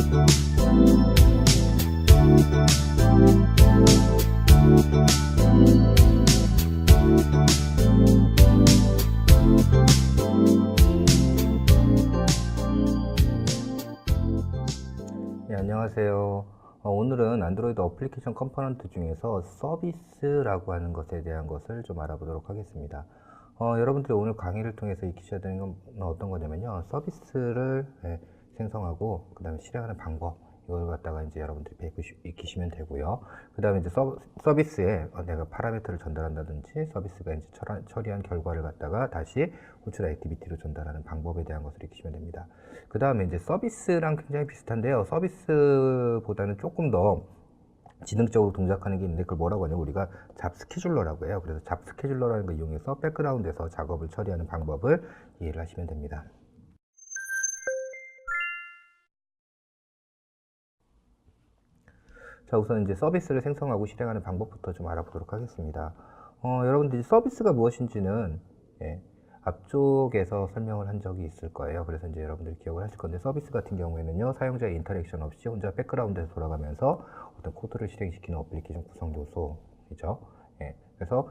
네, 안녕하세요. 오늘은 안드로이드 어플리케이션 컴포넌트 중에서 서비스라고 하는 것에 대한 것을 좀 알아보도록 하겠습니다. 여러분들이 오늘 강의를 통해서 익히셔야 되는 건 어떤 거냐면요. 서비스를 생성하고 그 다음에 실행하는 방법, 이걸 갖다가 이제 여러분들이 익히시면 되고요. 그 다음에 이제 서비스에 내가 파라미터를 전달한다든지 서비스가 이제 처리한 결과를 갖다가 다시 호출 액티비티로 전달하는 방법에 대한 것을 익히시면 됩니다. 그 다음에 이제 서비스랑 굉장히 비슷한데요. 서비스보다는 조금 더 지능적으로 동작하는 게 있는데 그걸 뭐라고 하냐면 우리가 잡 스케줄러라고 해요. 그래서 잡 스케줄러라는 걸 이용해서 백그라운드에서 작업을 처리하는 방법을 이해를 하시면 됩니다. 자, 우선 이제 서비스를 생성하고 실행하는 방법부터 좀 알아보도록 하겠습니다. 여러분들이 서비스가 무엇인지는 앞쪽에서 설명을 한 적이 있을 거예요. 그래서 이제 여러분들이 기억을 하실 건데, 서비스 같은 경우에는요, 사용자의 인터랙션 없이 혼자 백그라운드에서 돌아가면서 어떤 코드를 실행시키는 어플리케이션 구성 요소이죠. 그래서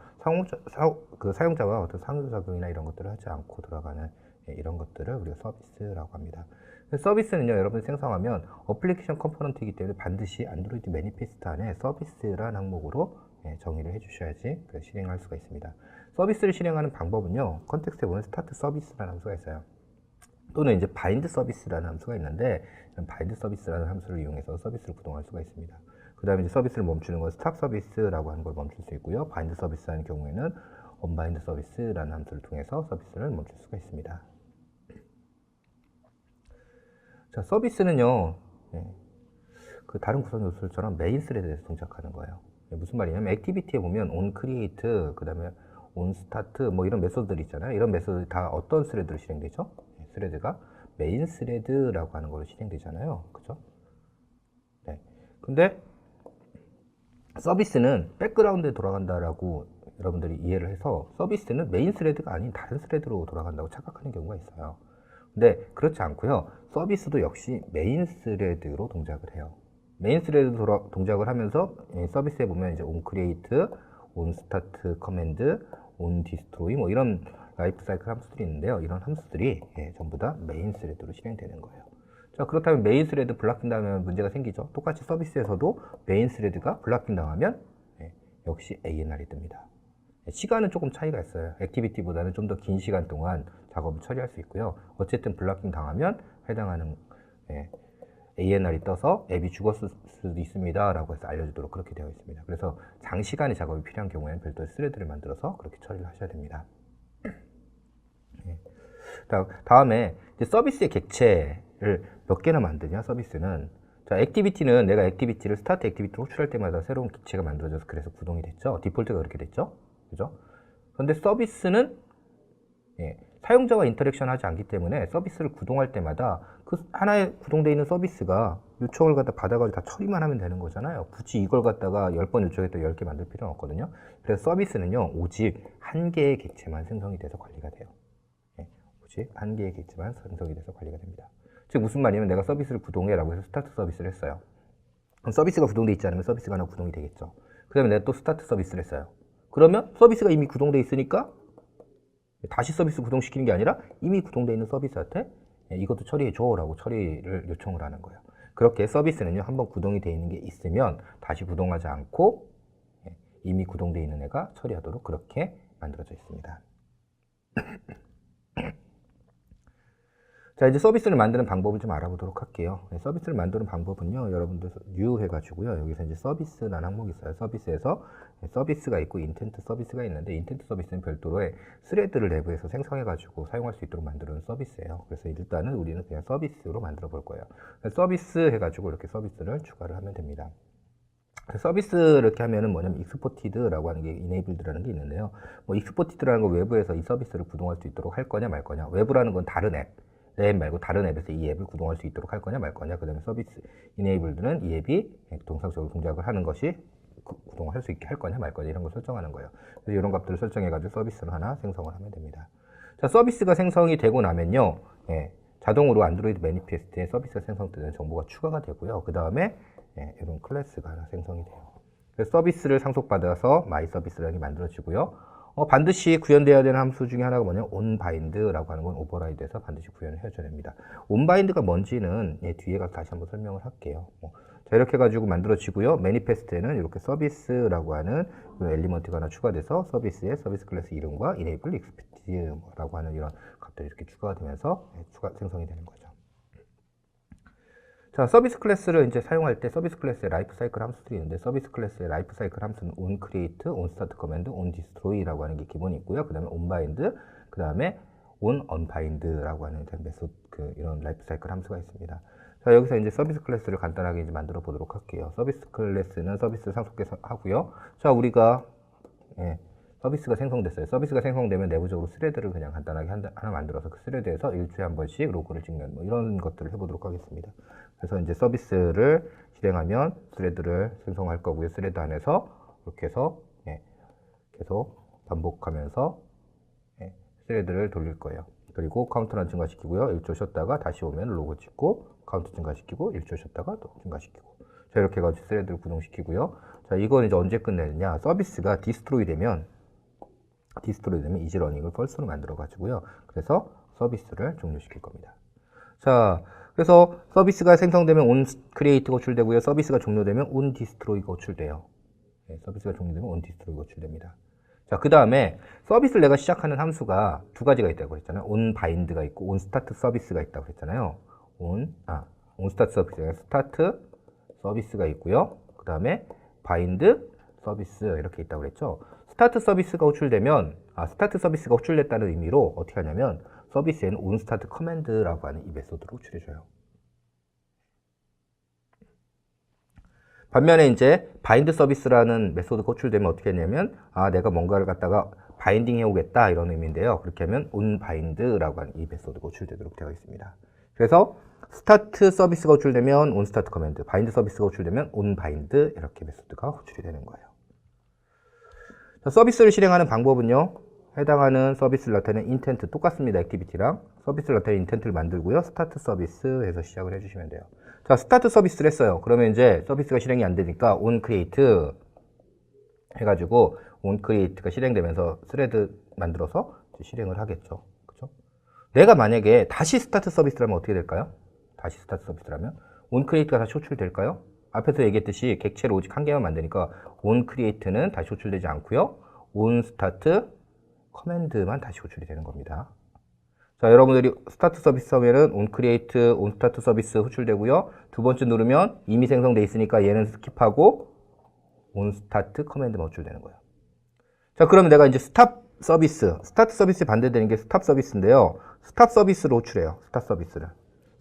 사용자와 어떤 상호작용이나 이런 것들을 하지 않고 돌아가는 이런 것들을 우리가 서비스라고 합니다. 서비스는요, 여러분이 생성하면 어플리케이션 컴포넌트이기 때문에 반드시 안드로이드 매니페스트 안에 서비스라는 항목으로 정의를 해주셔야지 실행할 수가 있습니다. 서비스를 실행하는 방법은요, 컨텍스트에 보면 스타트 서비스라는 함수가 있어요. 또는 이제 바인드 서비스라는 함수가 있는데, 바인드 서비스라는 함수를 이용해서 서비스를 구동할 수가 있습니다. 그 다음에 이제 서비스를 멈추는 건 스탑 서비스라고 하는 걸 멈출 수 있고요. 바인드 서비스라는 경우에는 언바인드 서비스라는 함수를 통해서 서비스를 멈출 수가 있습니다. 자, 서비스는요, 그 다른 구성 요소들처럼 메인 스레드에서 동작하는 거예요. 무슨 말이냐면 액티비티에 보면 on create, 그 다음에 on start 뭐 이런 메소드들이 있잖아요. 이런 메소드들이 다 어떤 스레드로 실행되죠? 스레드가 메인 스레드라고 하는 걸로 실행되잖아요. 그죠? 네. 근데 서비스는 백그라운드에 돌아간다라고 여러분들이 이해를 해서 서비스는 메인 스레드가 아닌 다른 스레드로 돌아간다고 착각하는 경우가 있어요. 근데 그렇지 않고요. 서비스도 역시 메인 스레드로 동작을 해요. 메인 스레드 동작을 하면서 서비스에 보면 이제 on create, on start command, on destroy 뭐 이런 라이프 사이클 함수들이 있는데요. 이런 함수들이 전부 다 메인 스레드로 실행되는 거예요. 자, 그렇다면 메인 스레드 블락킹 당하면 문제가 생기죠. 똑같이 서비스에서도 메인 스레드가 블락킹 당하면 역시 ANR이 뜹니다. 시간은 조금 차이가 있어요. 액티비티보다는 좀 더 긴 시간 동안 작업을 처리할 수 있고요. 어쨌든 블락킹 당하면 해당하는 ANR이 떠서 앱이 죽었을 수도 있습니다 라고 해서 알려주도록 그렇게 되어 있습니다. 그래서 장시간의 작업이 필요한 경우에는 별도의 스레드를 만들어서 그렇게 처리를 하셔야 됩니다. 다음에 이제 서비스의 객체를 몇 개나 만드냐, 서비스는. 자, 액티비티는 내가 액티비티를 스타트 액티비티로 호출할 때마다 새로운 객체가 만들어져서 그래서 구동이 됐죠. 디폴트가 그렇게 됐죠. 그죠? 그런데 서비스는 사용자와 인터랙션 하지 않기 때문에 서비스를 구동할 때마다 그 하나에 구동되어 있는 서비스가 요청을 갖다 받아가지고 다 처리만 하면 되는 거잖아요. 굳이 이걸 갖다가 10번 요청했다 10개 만들 필요는 없거든요. 그래서 서비스는요, 오직 한 개의 객체만 생성이 돼서 관리가 돼요. 오직 한 개의 객체만 생성이 돼서 관리가 됩니다. 즉 무슨 말이냐면 내가 서비스를 구동해 라고 해서 스타트 서비스를 했어요. 그럼 서비스가 구동되어 있지 않으면 서비스가 하나 구동이 되겠죠. 그 다음에 내가 또 스타트 서비스를 했어요. 그러면 서비스가 이미 구동되어 있으니까 다시 서비스 구동시키는 게 아니라 이미 구동되어 있는 서비스한테 이것도 처리해줘 라고 처리를 요청을 하는 거예요. 그렇게 서비스는요, 한번 구동이 되어 있는 게 있으면 다시 구동하지 않고 이미 구동되어 있는 애가 처리하도록 그렇게 만들어져 있습니다. 자, 이제 서비스를 만드는 방법을 좀 알아보도록 할게요. 서비스를 만드는 방법은요, 여러분들 new 해가지고요, 여기서 이제 서비스라는 항목이 있어요. 서비스에서 서비스가 있고 인텐트 서비스가 있는데, 인텐트 서비스는 별도로의 스레드를 내부에서 생성해가지고 사용할 수 있도록 만드는 서비스예요. 그래서 일단은 우리는 그냥 서비스로 만들어 볼 거예요. 서비스 해가지고 이렇게 서비스를 추가를 하면 됩니다. 서비스 이렇게 하면은 뭐냐면 익스포티드라고 하는 게 enabled라는 게 있는데요. 뭐 익스포티드라는 거 외부에서 이 서비스를 구동할 수 있도록 할 거냐 말 거냐. 외부라는 건 다른 앱. 내 앱 말고 다른 앱에서 이 앱을 구동할 수 있도록 할 거냐 말 거냐. 그 다음에 서비스 enabled는 이 앱이 동상적으로 동작을 하는 것이 구동을 할 수 있게 할 거냐 말 거냐 이런 걸 설정하는 거예요. 그래서 이런 값들을 설정해 가지고 서비스를 하나 생성을 하면 됩니다. 자, 서비스가 생성이 되고 나면요. 자동으로 안드로이드 매니페스트에 서비스가 생성되는 정보가 추가가 되고요. 그 다음에 이런 클래스가 하나 생성이 돼요. 그래서 서비스를 상속받아서 마이 서비스라는 게 만들어지고요. 반드시 구현되어야 되는 함수 중에 하나가 뭐냐면 onBind라고 하는 건 오버라이드해서 반드시 구현을 해줘야 됩니다. onBind가 뭔지는 뒤에 가서 다시 한번 설명을 할게요. 자, 이렇게 해가지고 만들어지고요. 매니페스트에는 이렇게 서비스라고 하는 엘리먼트가 하나 추가돼서 서비스의 서비스 클래스 이름과 enable expect라고 하는 이런 값들이 이렇게 추가가 되면서 생성이 되는 거죠. 자, 서비스 클래스를 이제 사용할 때 서비스 클래스의 라이프 사이클 함수들이 있는데 서비스 클래스의 라이프 사이클 함수는 onCreate, onStartCommand, onDestroy라고 하는 게 기본이 있고요. 그 다음에 onBind, 그 다음에 onUnbind라고 하는 메소드 이런 라이프 사이클 함수가 있습니다. 자, 여기서 이제 서비스 클래스를 간단하게 이제 만들어 보도록 할게요. 서비스 클래스는 서비스를 상속해서 하고요. 자, 우리가 서비스가 생성됐어요. 서비스가 생성되면 내부적으로 스레드를 그냥 간단하게 하나 만들어서 그 스레드에서 일주일에 한 번씩 로그를 찍는 이런 것들을 해보도록 하겠습니다. 그래서 이제 서비스를 실행하면 스레드를 생성할 거고요. 스레드 안에서 이렇게 해서 계속 반복하면서 스레드를 돌릴 거예요. 그리고 카운트는 증가시키고요. 1초 쉬었다가 다시 오면 로그 찍고 카운트 증가시키고 1초 쉬었다가 또 증가시키고. 자, 이렇게 해가지고 스레드를 구동시키고요. 자, 이건 이제 언제 끝내느냐? 서비스가 디스트로이 되면 이지러닝을 펄스로 만들어 가지고요. 그래서 서비스를 종료시킬 겁니다. 자, 그래서 서비스가 생성되면 onCreate가 호출되고요. 서비스가 종료되면 onDestroy가 호출돼요. 서비스가 종료되면 onDestroy가 호출됩니다. 자, 그 다음에 서비스를 내가 시작하는 함수가 두 가지가 있다고 했잖아요. onBind가 있고 onStartService가 있다고 했잖아요. onStartService, 스타트 서비스가 있고요. 그 다음에 bind 서비스 이렇게 있다고 그랬죠. 스타트 서비스가 호출되면 스타트 서비스가 호출됐다는 의미로 어떻게 하냐면 서비스에는 onStartCommand라고 하는 이 메소드를 호출해줘요. 반면에 이제 bind 서비스라는 메소드가 호출되면 어떻게 했냐면 내가 뭔가를 갖다가 바인딩 해오겠다 이런 의미인데요. 그렇게 하면 onBind라고 하는 이 메소드가 호출되도록 되어 있습니다. 그래서 스타트 서비스가 호출되면 onStartCommand, bind 서비스가 호출되면 onBind 이렇게 메소드가 호출이 되는 거예요. 자, 서비스를 실행하는 방법은요. 해당하는 서비스를 나타내는 인텐트 똑같습니다. 액티비티랑 서비스를 나타내는 인텐트를 만들고요. 스타트 서비스 해서 시작을 해주시면 돼요. 자, 스타트 서비스를 했어요. 그러면 이제 서비스가 실행이 안 되니까 onCreate 해가지고 onCreate가 실행되면서 스레드 만들어서 실행을 하겠죠. 그죠? 내가 만약에 다시 스타트 서비스라면 어떻게 될까요? 다시 스타트 서비스라면 onCreate가 다시 호출될까요? 앞에서 얘기했듯이 객체를 오직 한 개만 만드니까 onCreate는 다시 호출되지 않고요. onStartCommand만 다시 호출이 되는 겁니다. 자, 여러분들이 스타트 서비스 하면은 onCreate, onStartService 호출되고요. 두 번째 누르면 이미 생성돼 있으니까 얘는 스킵하고 onStartCommand만 호출되는 거예요. 자, 그러면 내가 이제 스타트 서비스에 반대되는 게 스탑 서비스인데요. 스탑 서비스로 호출해요. 스탑 서비스를.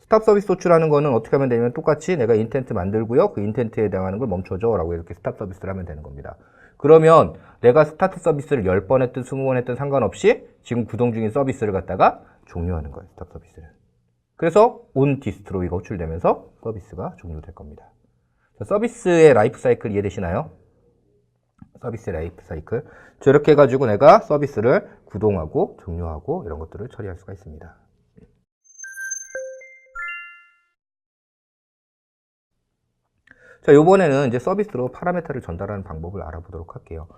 스탑 서비스 호출하는 거는 어떻게 하면 되냐면 똑같이 내가 인텐트 만들고요. 그 인텐트에 해당하는 걸 멈춰줘 라고 이렇게 스탑 서비스를 하면 되는 겁니다. 그러면 내가 스타트 서비스를 10번 했든 20번 했든 상관없이 지금 구동 중인 서비스를 갖다가 종료하는 거예요. 스탑 서비스를. 그래서 onDestroy가 호출되면서 서비스가 종료될 겁니다. 자, 서비스의 라이프 사이클 이해되시나요? 서비스의 라이프 사이클. 저렇게 해가지고 내가 서비스를 구동하고 종료하고 이런 것들을 처리할 수가 있습니다. 자, 이번에는 이제 서비스로 파라메터를 전달하는 방법을 알아보도록 할게요.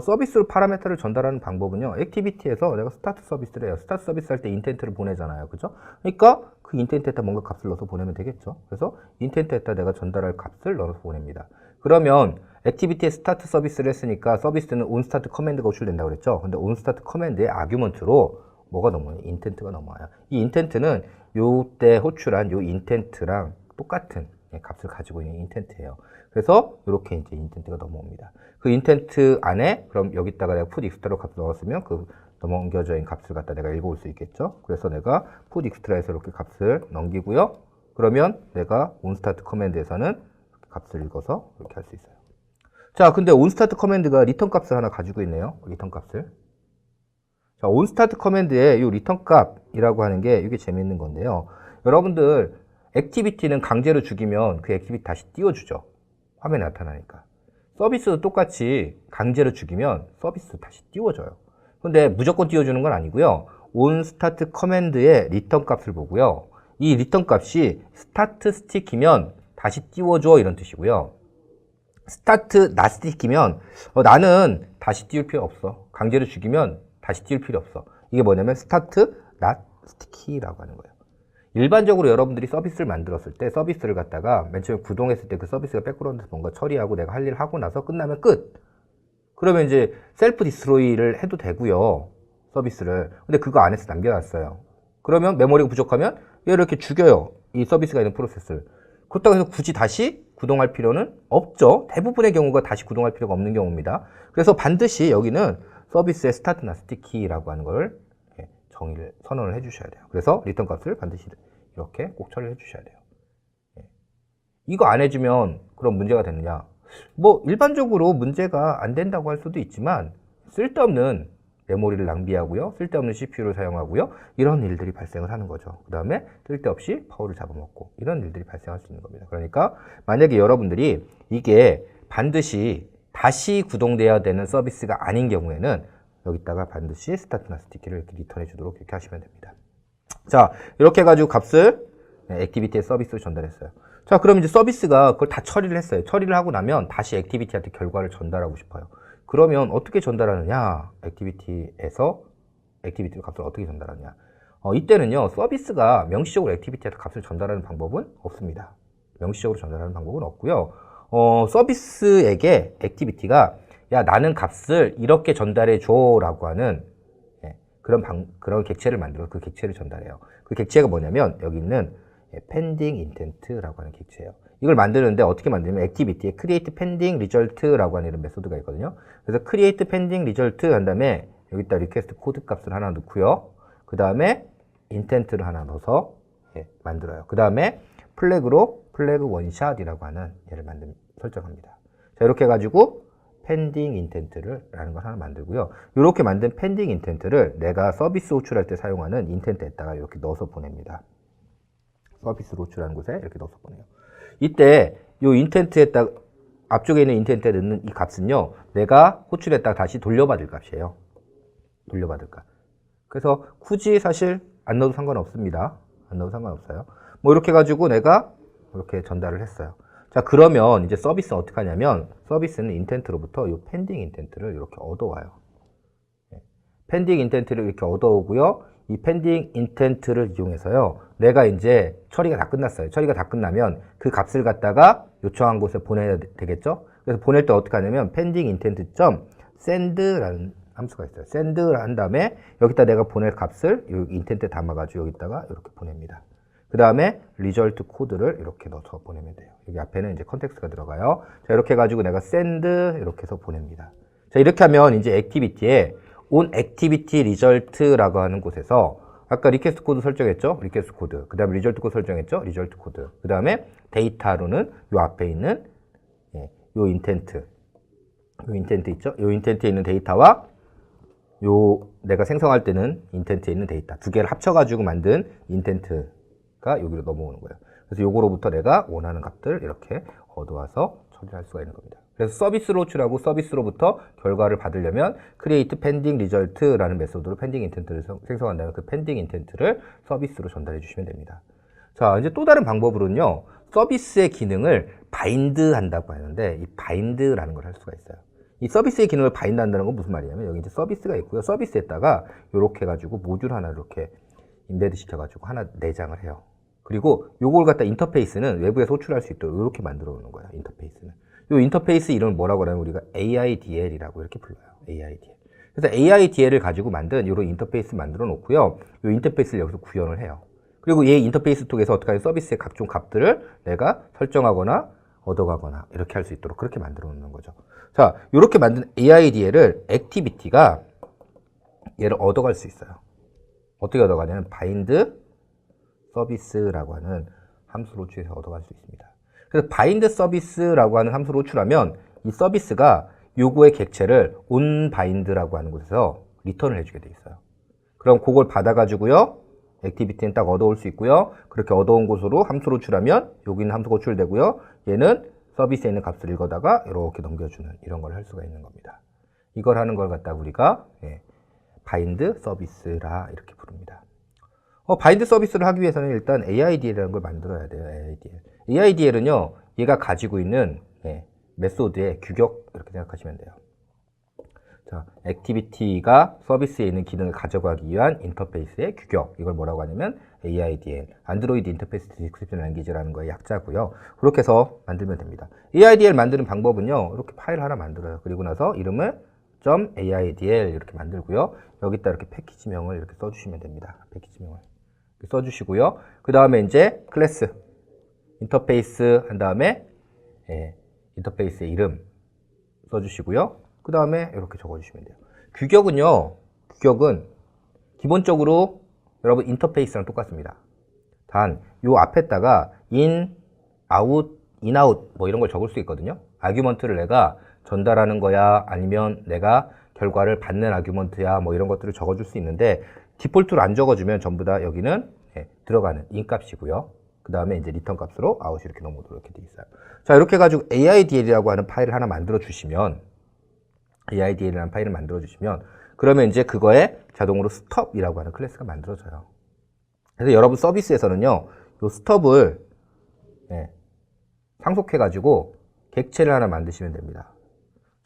서비스로 파라메터를 전달하는 방법은요, 액티비티에서 내가 스타트 서비스를 해요. 스타트 서비스 할 때 인텐트를 보내잖아요. 그죠? 그러니까 그 인텐트에다 뭔가 값을 넣어서 보내면 되겠죠. 그래서 인텐트에다 내가 전달할 값을 넣어서 보냅니다. 그러면 액티비티에 스타트 서비스를 했으니까 서비스는 onStartCommand가 호출된다고 그랬죠. 근데 onStartCommand의 아규먼트로 뭐가 넘어요? 인텐트가 넘어와요. 이 인텐트는 요때 호출한 요 인텐트랑 똑같은 값을 가지고 있는 인텐트예요. 그래서 이렇게 이제 인텐트가 넘어옵니다. 그 인텐트 안에 그럼 여기다가 내가 put extra로 값을 넣었으면 그 넘겨져 있는 값을 갖다 내가 읽어올 수 있겠죠. 그래서 내가 put extra에서 이렇게 값을 넘기고요. 그러면 내가 onStartCommand에서는 값을 읽어서 이렇게 할 수 있어요. 자, 근데 onStartCommand가 리턴 값을 하나 가지고 있네요. 리턴 값을. 자, onStartCommand의 이 리턴 값이라고 하는 게 이게 재밌는 건데요. 여러분들 액티비티는 강제로 죽이면 그 액티비티 다시 띄워주죠. 화면에 나타나니까. 서비스도 똑같이 강제로 죽이면 서비스도 다시 띄워줘요. 근데 무조건 띄워주는 건 아니고요. onStartCommand의 리턴 값을 보고요. 이 리턴 값이 스타트 스틱이면 다시 띄워줘 이런 뜻이고요. 스타트 나 스틱이면 나는 다시 띄울 필요 없어. 강제로 죽이면 다시 띄울 필요 없어. 이게 뭐냐면 스타트 나 스틱이라고 하는 거예요. 일반적으로 여러분들이 서비스를 만들었을 때 서비스를 갖다가 맨 처음에 구동했을 때 그 서비스가 백그라운드에서 뭔가 처리하고 내가 할 일을 하고 나서 끝나면 끝. 그러면 이제 셀프 디스트로이를 해도 되고요. 서비스를. 근데 그거 안에서 남겨놨어요. 그러면 메모리가 부족하면 얘를 이렇게 죽여요. 이 서비스가 있는 프로세스를. 그렇다고 해서 굳이 다시 구동할 필요는 없죠. 대부분의 경우가 다시 구동할 필요가 없는 경우입니다. 그래서 반드시 여기는 서비스의 스타트나 스티키라고 하는 걸 정의를 선언을 해주셔야 돼요. 그래서 리턴 값을 반드시 이렇게 꼭 처리를 해주셔야 돼요. 이거 안 해주면 그럼 문제가 되느냐? 뭐 일반적으로 문제가 안 된다고 할 수도 있지만 쓸데없는 메모리를 낭비하고요. 쓸데없는 CPU를 사용하고요. 이런 일들이 발생을 하는 거죠. 그 다음에 쓸데없이 파워를 잡아먹고 이런 일들이 발생할 수 있는 겁니다. 그러니까 만약에 여러분들이 이게 반드시 다시 구동돼야 되는 서비스가 아닌 경우에는 여기다가 반드시 스타트나 스티키를 이렇게 리턴해 주도록 이렇게 하시면 됩니다. 자, 이렇게 해가지고 값을 액티비티의 서비스로 전달했어요. 자, 그럼 이제 서비스가 그걸 다 처리를 했어요. 처리를 하고 나면 다시 액티비티한테 결과를 전달하고 싶어요. 그러면 어떻게 전달하느냐? 액티비티에서 액티비티 값을 어떻게 전달하느냐? 이때는요, 서비스가 명시적으로 액티비티한테 값을 전달하는 방법은 없습니다. 명시적으로 전달하는 방법은 없고요. 서비스에게 액티비티가 야, 나는 값을 이렇게 전달해 줘라고 하는 그런 객체를 만들어서 그 객체를 전달해요. 그 객체가 뭐냐면 여기 있는 pending intent라고 하는 객체예요. 이걸 만드는데 어떻게 만들냐면 액티비티에 create pending result라고 하는 이런 메소드가 있거든요. 그래서 create pending result 한 다음에 여기다 request 코드 값을 하나 넣고요. 그 다음에 intent를 하나 넣어서 만들어요. 그 다음에 플래그로 플래그 원샷이라고 하는 얘를 설정합니다. 자, 이렇게 해가지고 pending intent라는 걸 하나 만들고요. 이렇게 만든 pending intent를 내가 서비스 호출할 때 사용하는 intent에다가 이렇게 넣어서 보냅니다. 서비스로 호출하는 곳에 이렇게 넣어서 보내요. 이때 이 인텐트에다 앞쪽에 있는 인텐트에 넣는 이 값은요, 내가 호출했다가 다시 돌려받을 값이에요. 돌려받을 값. 그래서 굳이 사실 안 넣어도 상관없습니다. 안 넣어도 상관없어요. 뭐 이렇게 해가지고 내가 이렇게 전달을 했어요. 자, 그러면 이제 서비스는 어떻게 하냐면 서비스는 인텐트로부터 이 펜딩 인텐트를 이렇게 얻어와요. 펜딩 인텐트를 이렇게 얻어오고요. 이 펜딩 인텐트를 이용해서요, 내가 이제 처리가 다 끝났어요. 처리가 다 끝나면 그 값을 갖다가 요청한 곳에 보내야 되겠죠? 그래서 보낼 때 어떻게 하냐면 pending intent.send라는 함수가 있어요. send를 한 다음에 여기다 내가 보낼 값을 이 인텐트에 담아가지고 여기다가 이렇게 보냅니다. 그 다음에 result 코드를 이렇게 넣어서 보내면 돼요. 여기 앞에는 이제 컨텍스트가 들어가요. 자, 이렇게 해가지고 내가 send 이렇게 해서 보냅니다. 자, 이렇게 하면 이제 액티비티에 on activity result라고 하는 곳에서 아까 리퀘스트 코드 설정했죠? 리퀘스트 코드. 그 다음에 리절트 코드 설정했죠? 리절트 코드. 그 다음에 데이터로는 요 앞에 있는 요 인텐트. 요 인텐트 있죠? 요 인텐트에 있는 데이터와 요 내가 생성할 때는 인텐트에 있는 데이터. 두 개를 합쳐가지고 만든 인텐트가 여기로 넘어오는 거예요. 그래서 요거로부터 내가 원하는 값들 이렇게 얻어와서 처리할 수가 있는 겁니다. 그래서 서비스로 호출하고 서비스로부터 결과를 받으려면 create pending result라는 메소드로 pending intent를 생성한다면 그 pending intent를 서비스로 전달해 주시면 됩니다. 자, 이제 또 다른 방법으로는요, 서비스의 기능을 바인드 한다고 하는데 이 바인드라는 걸 할 수가 있어요. 이 서비스의 기능을 바인드 한다는 건 무슨 말이냐면 여기 이제 서비스가 있고요. 서비스에다가 이렇게 해가지고 모듈 하나 이렇게 인베드 시켜가지고 하나 내장을 해요. 그리고 요걸 갖다 인터페이스는 외부에서 호출할 수 있도록 이렇게 만들어 놓는 거예요. 인터페이스는. 요 인터페이스 이름을 뭐라고 하냐면 우리가 AIDL이라고 이렇게 불러요. AIDL. 그래서 AIDL을 가지고 만든 이런 인터페이스 만들어 놓고요. 요 인터페이스를 여기서 구현을 해요. 그리고 이 인터페이스 통해서 어떻게 하면 서비스의 각종 값들을 내가 설정하거나 얻어가거나 이렇게 할 수 있도록 그렇게 만들어 놓는 거죠. 자, 이렇게 만든 AIDL을 액티비티가 얘를 얻어갈 수 있어요. 어떻게 얻어가냐면 bind 서비스라고 하는 함수로 호출해서 얻어갈 수 있습니다. 그래서 bind 서비스라고 하는 함수로 호출하면 이 서비스가 요구의 객체를 onBind라고 하는 곳에서 리턴을 해주게 돼 있어요. 그럼 그걸 받아가지고요, 액티비티는 딱 얻어올 수 있고요. 그렇게 얻어온 곳으로 함수로 호출하면 여기는 함수가 호출되고요. 얘는 서비스에 있는 값을 읽어다가 이렇게 넘겨주는 이런 걸 할 수가 있는 겁니다. 이걸 하는 걸 갖다 우리가 bind 서비스라 이렇게 부릅니다. 바인드 서비스를 하기 위해서는 일단 AIDL이라는 걸 만들어야 돼요. AIDL. AIDL은요, 얘가 가지고 있는 메소드의 규격 이렇게 생각하시면 돼요. 자, 액티비티가 서비스에 있는 기능을 가져가기 위한 인터페이스의 규격. 이걸 뭐라고 하냐면 AIDL, 안드로이드 인터페이스 디스크립션 랭귀지라는 거의 약자고요. 그렇게 해서 만들면 됩니다. AIDL 만드는 방법은요, 이렇게 파일 하나 만들어요. 그리고 나서 이름을 .aidl 이렇게 만들고요. 여기다 이렇게 패키지명을 이렇게 써주시면 됩니다. 패키지명을 이렇게 써주시고요. 그 다음에 이제 클래스 인터페이스 한 다음에 인터페이스의 이름 써주시고요. 그 다음에 이렇게 적어주시면 돼요. 규격은 기본적으로 여러분 인터페이스랑 똑같습니다. 단 요 앞에다가 in, out, 뭐 이런 걸 적을 수 있거든요. 아규먼트를 내가 전달하는 거야 아니면 내가 결과를 받는 아규먼트야 뭐 이런 것들을 적어줄 수 있는데 디폴트로 안 적어주면 전부 다 여기는 들어가는 in 값이고요. 그 다음에 이제 리턴 값으로 아웃이 이렇게 넘어오도록 이렇게 돼 있어요. 자, 이렇게 해가지고 AIDL이라고 하는 파일을 하나 만들어 주시면 AIDL이라는 파일을 만들어 주시면 그러면 이제 그거에 자동으로 스톱이라고 하는 클래스가 만들어져요. 그래서 여러분 서비스에서는요, 요 스톱을 상속해가지고 객체를 하나 만드시면 됩니다.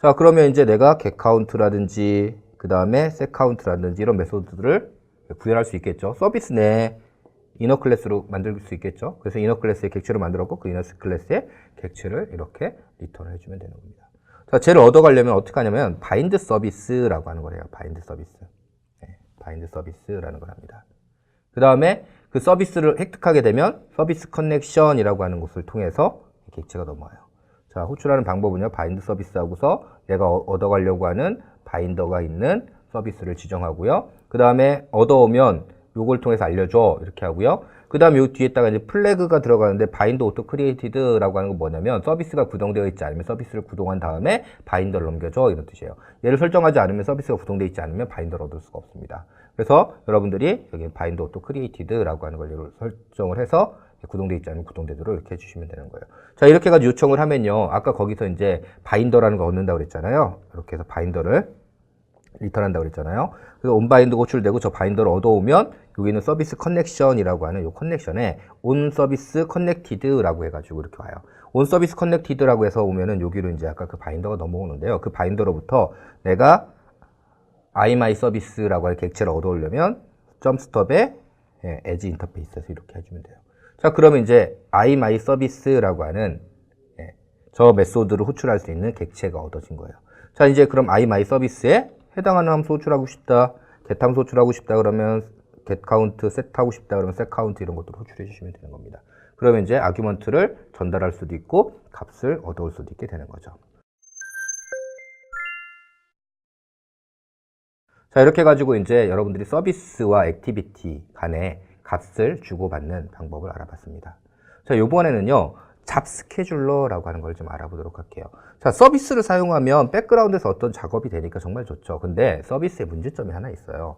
자, 그러면 이제 내가 getCount라든지 그 다음에 setCount라든지 이런 메소드들을 구현할 수 있겠죠. 서비스 내 이너 클래스로 만들 수 있겠죠. 그래서 이너 클래스의 객체를 만들었고 그 이너 클래스의 객체를 이렇게 리턴을 해주면 되는 겁니다. 자, 쟤를 얻어가려면 어떻게 하냐면 바인드 서비스라고 하는 거래요. 바인드 서비스. 바인드 서비스라는 걸 합니다. 그 다음에 그 서비스를 획득하게 되면 서비스 커넥션이라고 하는 곳을 통해서 객체가 넘어와요. 자, 호출하는 방법은요, 바인드 서비스하고서 내가 얻어가려고 하는 바인더가 있는 서비스를 지정하고요. 그 다음에 얻어오면 요걸 통해서 알려줘. 이렇게 하고요. 그 다음에 요 뒤에다가 이제 플래그가 들어가는데 바인더 오토 크리에이티드라고 하는 건 뭐냐면 서비스가 구동되어 있지 않으면 서비스를 구동한 다음에 바인더를 넘겨줘. 이런 뜻이에요. 얘를 설정하지 않으면 서비스가 구동되어 있지 않으면 바인더를 얻을 수가 없습니다. 그래서 여러분들이 여기 바인더 오토 크리에이티드라고 하는 걸 설정을 해서 구동되어 있지 않으면 구동되도록 이렇게 해주시면 되는 거예요. 자, 이렇게 해가지고 요청을 하면요. 아까 거기서 이제 바인더라는 걸 얻는다고 그랬잖아요. 이렇게 해서 바인더를 리턴한다고 그랬잖아요. 그래서 온바인드 호출되고 저 바인더를 얻어오면 여기는 서비스 커넥션이라고 하는 이 커넥션에 온 서비스 커넥티드라고 해가지고 이렇게 와요. 온 서비스 커넥티드라고 해서 오면은 여기로 이제 아까 그 바인더가 넘어오는데요. 그 바인더로부터 내가 iMy 서비스라고 할 객체를 얻어오려면 점스톱에 as 인터페이스에서 이렇게 해주면 돼요. 자, 그러면 이제 iMy 서비스라고 하는 저 메소드를 호출할 수 있는 객체가 얻어진 거예요. 자, 이제 그럼 iMy 서비스에 해당하는 함수 호출하고 싶다. get 함수 호출하고 싶다 그러면 get count, set 하고 싶다 그러면 set count 이런 것들을 호출해 주시면 되는 겁니다. 그러면 이제 아규먼트를 전달할 수도 있고 값을 얻어올 수도 있게 되는 거죠. 자, 이렇게 해가지고 이제 여러분들이 서비스와 액티비티 간에 값을 주고받는 방법을 알아봤습니다. 자, 요번에는요, 잡 스케줄러라고 하는 걸 좀 알아보도록 할게요. 자, 서비스를 사용하면 백그라운드에서 어떤 작업이 되니까 정말 좋죠. 근데 서비스의 문제점이 하나 있어요.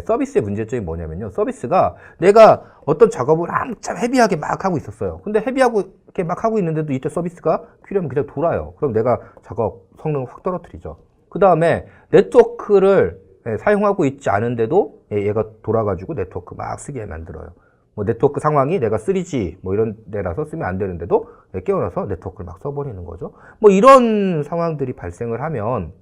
서비스의 문제점이 뭐냐면요. 서비스가 내가 어떤 작업을 한참 헤비하게 막 하고 있었어요. 근데 헤비하고 이렇게 막 하고 있는데도 이때 서비스가 필요하면 그냥 돌아요. 그럼 내가 작업 성능을 확 떨어뜨리죠. 그 다음에 네트워크를 사용하고 있지 않은데도 얘가 돌아가지고 네트워크 막 쓰게 만들어요. 뭐 네트워크 상황이 내가 3G 뭐 이런 데라서 쓰면 안 되는데도 깨어나서 네트워크를 막 써버리는 거죠. 뭐 이런 상황들이 발생을 하면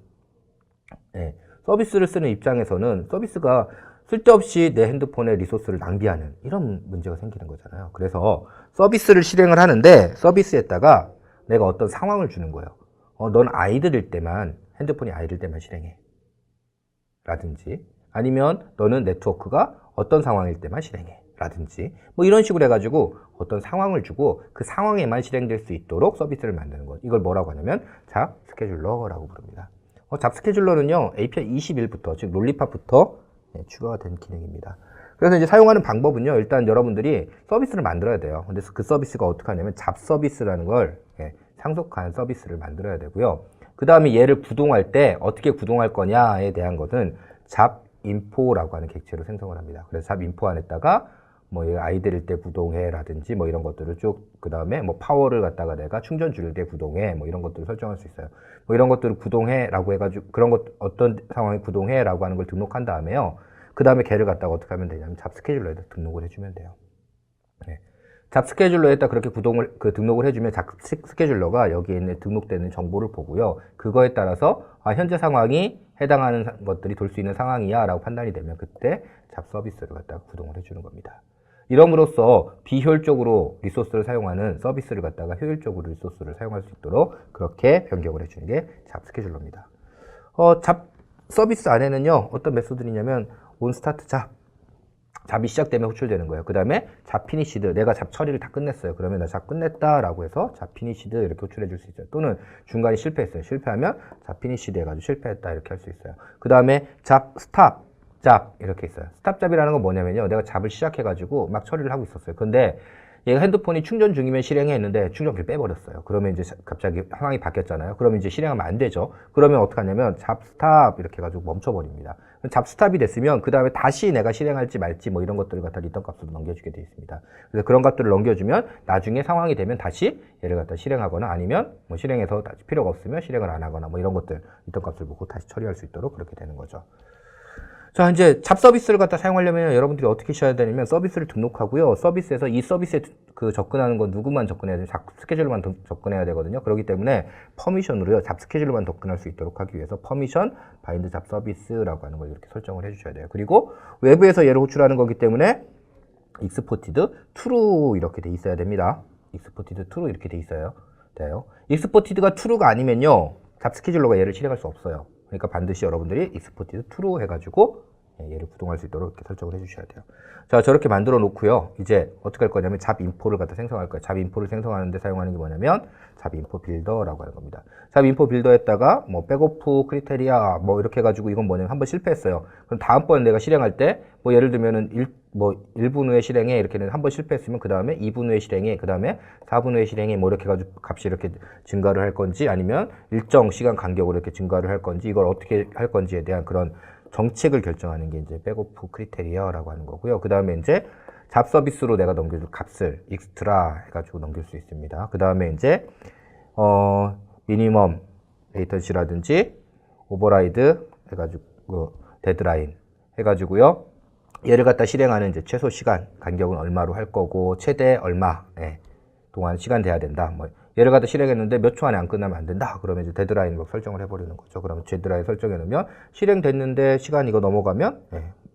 서비스를 쓰는 입장에서는 서비스가 쓸데없이 내 핸드폰에 리소스를 낭비하는 이런 문제가 생기는 거잖아요. 그래서 서비스를 실행을 하는데 서비스에다가 내가 어떤 상황을 주는 거예요. 넌 아이들일 때만 핸드폰이 아이들 때만 실행해 라든지 아니면 너는 네트워크가 어떤 상황일 때만 실행해 라든지 뭐 이런 식으로 해가지고 어떤 상황을 주고 그 상황에만 실행될 수 있도록 서비스를 만드는 것. 이걸 뭐라고 하냐면 잡 스케줄러라고 부릅니다. 잡 스케줄러는요 API 21부터 즉 롤리팝부터 추가가 된 기능입니다. 그래서 이제 사용하는 방법은요 일단 여러분들이 서비스를 만들어야 돼요. 근데 그 서비스가 어떻게 하냐면 잡 서비스라는 걸 상속한 서비스를 만들어야 되고요. 그 다음에 얘를 구동할 때 어떻게 구동할 거냐에 대한 것은 잡 인포라고 하는 객체로 생성을 합니다. 그래서 잡 인포 안에다가 뭐 아이들일 때 구동해 라든지 뭐 이런 것들을 쭉 그 다음에 뭐 파워를 갖다가 내가 충전 줄일 때 구동해 뭐 이런 것들을 설정할 수 있어요. 뭐 이런 것들을 구동해 라고 해가지고 그런 것 어떤 상황에 구동해 라고 하는 걸 등록한 다음에요. 그 다음에 걔를 갖다가 어떻게 하면 되냐면 잡 스케줄러에다 등록을 해주면 돼요. 네. 잡 스케줄러에다 그렇게 등록을 해주면 잡 스케줄러가 여기에 있는 등록되는 정보를 보고요. 그거에 따라서 현재 상황이 해당하는 것들이 돌 수 있는 상황이야 라고 판단이 되면 그때 잡 서비스를 갖다가 구동을 해주는 겁니다. 이럼으로써 비효율적으로 리소스를 사용하는 서비스를 갖다가 효율적으로 리소스를 사용할 수 있도록 그렇게 변경을 해주는 게 잡 스케줄러입니다. 잡 서비스 안에는요, 어떤 메소드이냐면 onStart 잡이 시작되면 호출되는 거예요. 그 다음에 잡 피니시드, 내가 잡 처리를 다 끝냈어요. 그러면 나 잡 끝냈다 라고 해서 잡 피니시드 이렇게 호출해 줄 수 있어요. 또는 중간에 실패했어요. 실패하면 잡 피니시드 해가지고 실패했다 이렇게 할 수 있어요. 그 다음에 잡 스탑 잡 이렇게 있어요. 스탑 잡이라는 건 뭐냐면요, 내가 잡을 시작해가지고 막 처리를 하고 있었어요. 근데 얘가 핸드폰이 충전 중이면 실행해 했는데 충전기를 빼버렸어요. 그러면 이제 갑자기 상황이 바뀌었잖아요. 그러면 이제 실행하면 안 되죠. 그러면 어떻게 하냐면 잡 스탑 이렇게 해가지고 멈춰버립니다. 잡 스탑이 됐으면 그 다음에 다시 내가 실행할지 말지 뭐 이런 것들을 갖다 리턴 값으로 넘겨주게 되어 있습니다. 그래서 그런 것들을 넘겨주면 나중에 상황이 되면 다시 얘를 갖다 실행하거나 아니면 뭐 실행해서 다시 필요가 없으면 실행을 안 하거나 뭐 이런 것들 리턴 값을 보고 다시 처리할 수 있도록 그렇게 되는 거죠. 자, 이제 잡 서비스를 갖다 사용하려면 여러분들이 어떻게 하셔야 되냐면 서비스를 등록하고요. 서비스에서 이 서비스에 접근하는 건 누구만 접근해야 돼요? 잡 스케줄러만 접근해야 되거든요. 그렇기 때문에 퍼미션으로요. 잡 스케줄러만 접근할 수 있도록 하기 위해서 퍼미션 바인드 잡 서비스라고 하는 걸 이렇게 설정을 해 주셔야 돼요. 그리고 외부에서 얘를 호출하는 거기 때문에 exported true로 이렇게 돼 있어야 됩니다. exported true 이렇게 돼 있어요. 돼요. exported가 true가 아니면요. 잡 스케줄러가 얘를 실행할 수 없어요. 그러니까 반드시 여러분들이 exported true 해가지고 얘를 구동할 수 있도록 이렇게 설정을 해주셔야 돼요. 자, 저렇게 만들어 놓고요. 이제 어떻게 할 거냐면 잡 인포를 갖다 생성할 거예요. 잡 인포를 생성하는데 사용하는 게 뭐냐면 잡 인포 빌더라고 하는 겁니다. 잡 인포 빌더에다가 뭐 백오프 크리테리아 뭐 이렇게 해가지고 이건 뭐냐면 한번 실패했어요. 그럼 다음번 내가 실행할 때 뭐 예를 들면은 1분 후에 실행해 이렇게 한번 실패했으면 그 다음에 2분 후에 실행해 그 다음에 4분 후에 실행해 뭐 이렇게 해가지고 값이 이렇게 증가를 할 건지 아니면 일정 시간 간격으로 이렇게 증가를 할 건지 이걸 어떻게 할 건지에 대한 그런 정책을 결정하는 게 이제 백오프 크리테리아라고 하는 거고요. 그 다음에 이제 잡 서비스로 내가 넘겨줄 값을 익스트라 해가지고 넘길 수 있습니다. 그 다음에 이제 미니멈 레이턴시라든지 오버라이드 해가지고 데드라인 해가지고요. 얘를 갖다 실행하는 이제 최소 시간 간격은 얼마로 할 거고 최대 얼마 동안 시간 돼야 된다. 뭐 얘를 갖다 실행했는데 몇 초 안에 안 끝나면 안 된다. 그러면 이제 데드라인으로 설정을 해버리는 거죠. 그러면 데드라인 설정해 놓으면 실행됐는데 시간 이거 넘어가면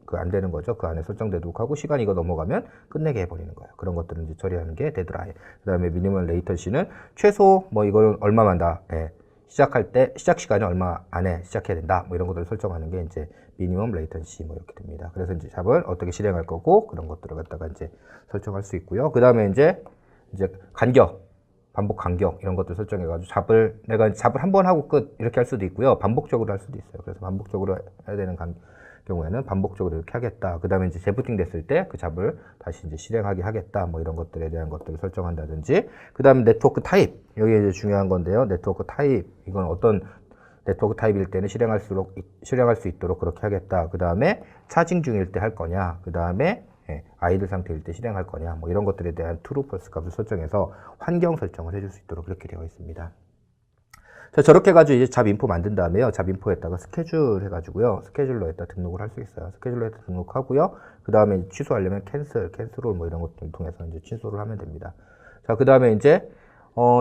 그 안 되는 거죠. 그 안에 설정되도록 하고 시간 이거 넘어가면 끝내게 해버리는 거예요. 그런 것들은 이제 처리하는 게 데드라인. 그 다음에 미니멈 레이턴시는 최소 뭐 이거는 얼마만 다 시작할 때 시작 시간이 얼마 안에 시작해야 된다. 뭐 이런 것들을 설정하는 게 이제 미니멈 레이턴시 뭐 이렇게 됩니다. 그래서 이제 잡을 어떻게 실행할 거고 그런 것들을 갖다가 이제 설정할 수 있고요. 그 다음에 이제 간격. 반복 간격 이런 것들 설정해가지고 내가 잡을 한 번 하고 끝 이렇게 할 수도 있고요. 반복적으로 할 수도 있어요. 그래서 반복적으로 해야 되는 경우에는 반복적으로 이렇게 하겠다. 그 다음에 이제 재부팅 됐을 때 그 잡을 다시 이제 실행하게 하겠다. 뭐 이런 것들에 대한 것들을 설정한다든지. 그 다음에 네트워크 타입 여기 이제 중요한 건데요. 네트워크 타입 이건 어떤 네트워크 타입일 때는 실행할 수 있도록 그렇게 하겠다. 그 다음에 차징 중일 때 할 거냐. 그 다음에 아이들 상태일 때 실행할 거냐 뭐 이런 것들에 대한 true, false 값을 설정해서 환경 설정을 해줄 수 있도록 그렇게 되어 있습니다. 자, 저렇게 해가지고 이제 잡 인포 만든 다음에요. 잡 인포에다가 스케줄 해가지고요. 스케줄러에다 등록을 할 수 있어요. 스케줄러에다 등록하고요. 그 다음에 취소하려면 캔슬롤 뭐 이런 것들을 통해서 이제 취소를 하면 됩니다. 자, 그 다음에 이제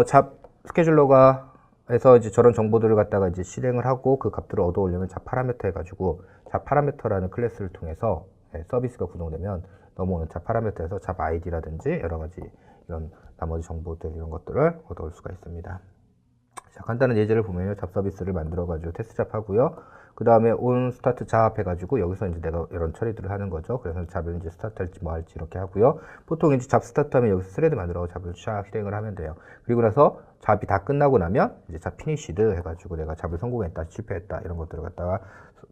잡 스케줄러가 해서 이제 저런 정보들을 갖다가 이제 실행을 하고 그 값들을 얻어 오려면 잡 파라미터 해가지고 잡 파라미터라는 클래스를 통해서 서비스가 구동되면 넘어오는 잡 파라미터에서 잡 아이디라든지 여러 가지 이런 나머지 정보들 이런 것들을 얻어올 수가 있습니다. 자, 간단한 예제를 보면요. 잡 서비스를 만들어가지고 테스트 잡 하고요. 그 다음에 on start 잡 해가지고 여기서 이제 내가 이런 처리들을 하는 거죠. 그래서 잡을 이제 스타트 할지 뭐 할지 이렇게 하고요. 보통 이제 잡 스타트 하면 여기서 스레드 만들어 잡을 쫙 실행을 하면 돼요. 그리고 나서 잡이 다 끝나고 나면 이제 잡 피니시드 해가지고 내가 잡을 성공했다, 실패했다 이런 것들을 갖다가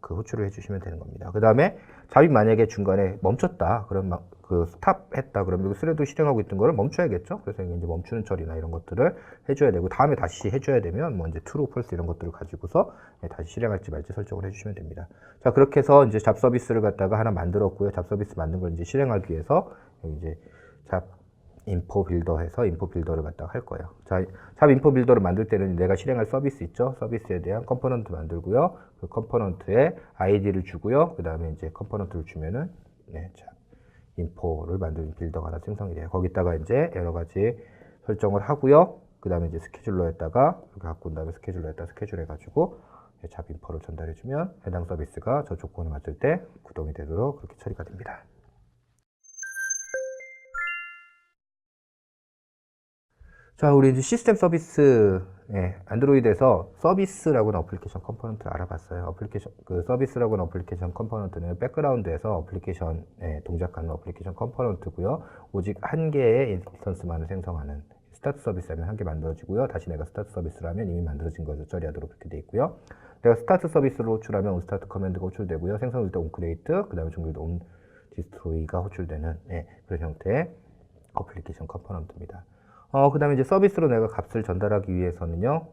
호출을 해주시면 되는 겁니다. 그 다음에 잡이 만약에 중간에 멈췄다, 그럼 그 스탑했다, 그럼 여기 스레드 실행하고 있던 거를 멈춰야겠죠. 그래서 이제 멈추는 처리나 이런 것들을 해줘야 되고 다음에 다시 해줘야 되면 뭐 이제 true, false 이런 것들을 가지고서 다시 실행할지 말지 설정을 해주시면 됩니다. 자, 그렇게 해서 이제 잡 서비스를 갖다가 하나 만들었고요. 잡 서비스 만든 걸 이제 실행하기 위해서 이제 잡 인포 빌더 해서 인포 빌더를 갖다가 할 거예요. 자, 잡 인포 빌더를 만들 때는 내가 실행할 서비스 있죠? 서비스에 대한 컴포넌트 만들고요. 그 컴포넌트에 아이디를 주고요. 그 다음에 이제 컴포넌트를 주면은 네, 자, 인포를 만드는 빌더가 하나 생성이 돼요. 거기다가 이제 여러 가지 설정을 하고요. 그 다음에 이제 스케줄러에다가 이렇게 갖고 온 다음에 스케줄러에다가 스케줄 해가지고 잡 인포를 전달해주면 해당 서비스가 저 조건을 맞출 때 구동이 되도록 그렇게 처리가 됩니다. 자, 우리 이제 시스템 서비스, 안드로이드에서 서비스라고는 어플리케이션 컴포넌트를 알아봤어요. 그 서비스라고는 어플리케이션 컴포넌트는 백그라운드에서 어플리케이션에 동작하는 어플리케이션 컴포넌트고요. 오직 한 개의 인스턴스만을 생성하는 스타트 서비스라면 한 개 만들어지고요. 다시 내가 스타트 서비스라면 이미 만들어진 것을 처리하도록 그렇게 되어 있고요. 내가 스타트 서비스를 호출하면 온스타트 커맨드가 호출되고요. 생성될 때 온크리에이트, 그 다음에 종료될 때 온디스트로이가 호출되는 그런 형태의 어플리케이션 컴포넌트입니다. 그 다음에 이제 서비스로 내가 값을 전달하기 위해서는요,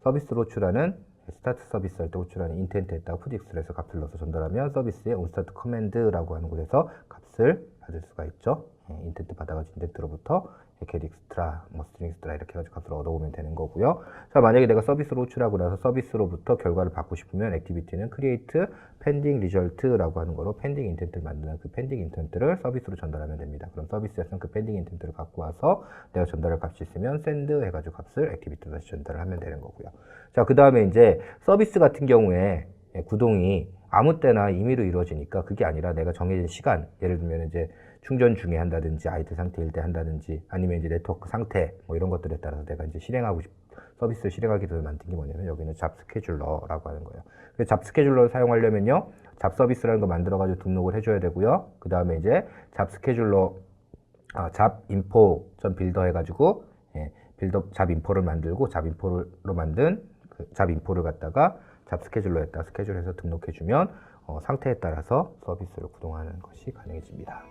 서비스로 호출하는 스타트 서비스 할 때 호출하는 인텐트에다가 푸딕스를 해서 값을 넣어서 전달하면 서비스에 온스타트 커맨드라고 하는 곳에서 값을 받을 수가 있죠. 인텐트 받아가지고 인텐트로부터 get extra, 뭐 string extra 이렇게 해가지고 값을 얻어오면 되는 거고요. 자, 만약에 내가 서비스로 호출하고 나서 서비스로부터 결과를 받고 싶으면 액티비티는 create pending result라고 하는 거로 pending intent를 만드는 그 pending intent를 서비스로 전달하면 됩니다. 그럼 서비스에서는 그 pending intent를 갖고 와서 내가 전달할 값이 있으면 send 해가지고 값을 액티비티로 다시 전달을 하면 되는 거고요. 자, 그 다음에 이제 서비스 같은 경우에 구동이 아무 때나 임의로 이루어지니까 그게 아니라 내가 정해진 시간, 예를 들면 이제 충전 중에 한다든지 아이들 상태일 때 한다든지 아니면 이제 네트워크 상태 뭐 이런 것들에 따라서 내가 이제 서비스를 실행하기 위해서 만든 게 뭐냐면 여기는 잡 스케줄러라고 하는 거예요. 그래서 잡 스케줄러를 사용하려면요, 잡 서비스라는 거 만들어가지고 등록을 해줘야 되고요. 그 다음에 이제 잡 스케줄러, 잡 인포 전 빌더 해가지고 잡 인포를 만들고 잡 인포로 만든 잡 인포를 갖다가 잡 스케줄러에다 스케줄해서 등록해주면 상태에 따라서 서비스를 구동하는 것이 가능해집니다.